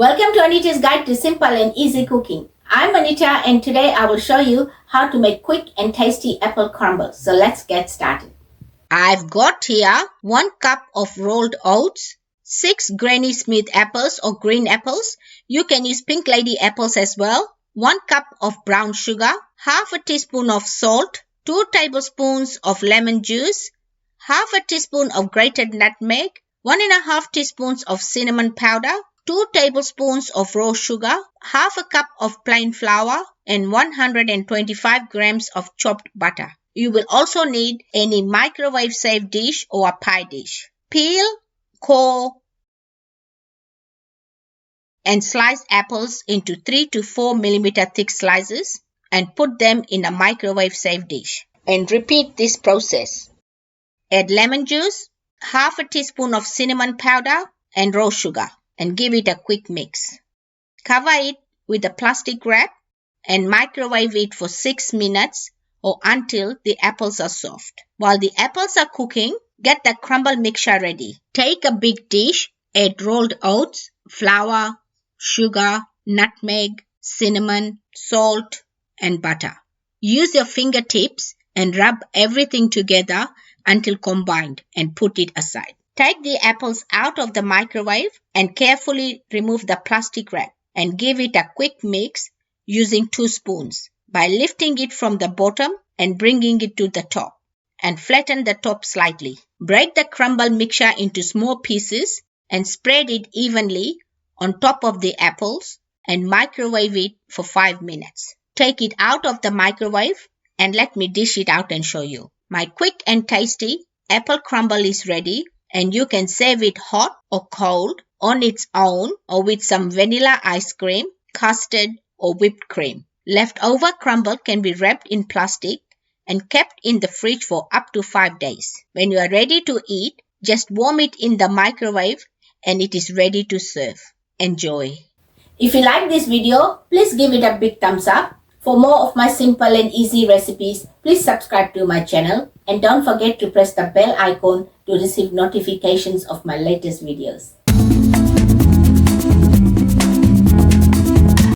Welcome to Anita's Guide to Simple and Easy Cooking. I'm Anita and today I will show you how to make quick and tasty apple crumble. So let's get started. I've got here 1 cup of rolled oats, 6 Granny Smith apples or green apples. You can use pink lady apples as well. 1 cup of brown sugar, half a teaspoon of salt, 2 tablespoons of lemon juice, half a teaspoon of grated nutmeg, 1.5 teaspoons of cinnamon powder, 2 tablespoons of raw sugar, half a cup of plain flour, and 125 grams of chopped butter. You will also need any microwave-safe dish or a pie dish. Peel, core, and slice apples into 3 to 4 millimeter thick slices and put them in a microwave-safe dish. And repeat this process. Add lemon juice, half a teaspoon of cinnamon powder, and raw sugar, and give it a quick mix. Cover it with a plastic wrap and microwave it for 6 minutes or until the apples are soft. While the apples are cooking, get the crumble mixture ready. Take a big dish, add rolled oats, flour, sugar, nutmeg, cinnamon, salt, and butter. Use your fingertips and rub everything together until combined and put it aside. Take the apples out of the microwave and carefully remove the plastic wrap and give it a quick mix using 2 spoons by lifting it from the bottom and bringing it to the top and flatten the top slightly. Break the crumble mixture into small pieces and spread it evenly on top of the apples and microwave it for 5 minutes. Take it out of the microwave and let me dish it out and show you. My quick and tasty apple crumble is ready and you can serve it hot or cold on its own or with some vanilla ice cream, custard or whipped cream. Leftover crumble can be wrapped in plastic and kept in the fridge for up to 5 days. When you are ready to eat, just warm it in the microwave and it is ready to serve. Enjoy. If you like this video, please give it a big thumbs up. For more of my simple and easy recipes, please subscribe to my channel and don't forget to press the bell icon to receive notifications of my latest videos.